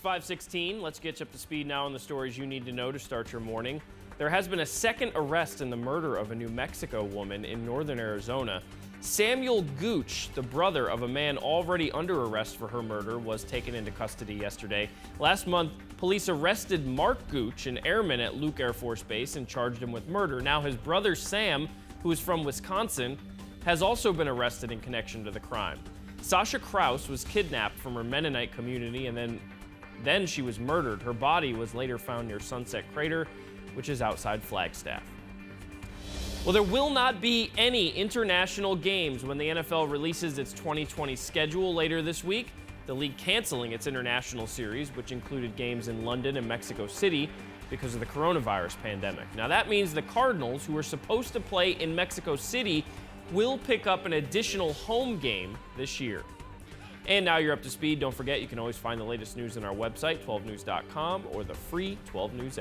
5:16. Let's get you up to speed now on the stories you need to know to start your morning. There has been a second arrest in the murder of a New Mexico woman in northern Arizona. Samuel Gooch, the brother of a man already under arrest for her murder, was taken into custody yesterday. Last month, police arrested Mark Gooch, an airman at Luke Air Force Base, and charged him with murder. Now his brother Sam, who is from Wisconsin, has also been arrested in connection to the crime. Sasha Kraus was kidnapped from her Mennonite community and then she was murdered. Her body was later found near Sunset Crater, which is outside Flagstaff. Well, there will not be any international games when the NFL releases its 2020 schedule later this week. The league canceling its international series, which included games in London and Mexico City because of the coronavirus pandemic. Now that means the Cardinals, who are supposed to play in Mexico City, will pick up an additional home game this year. And now you're up to speed. Don't forget, you can always find the latest news on our website, 12news.com, or the free 12 News app.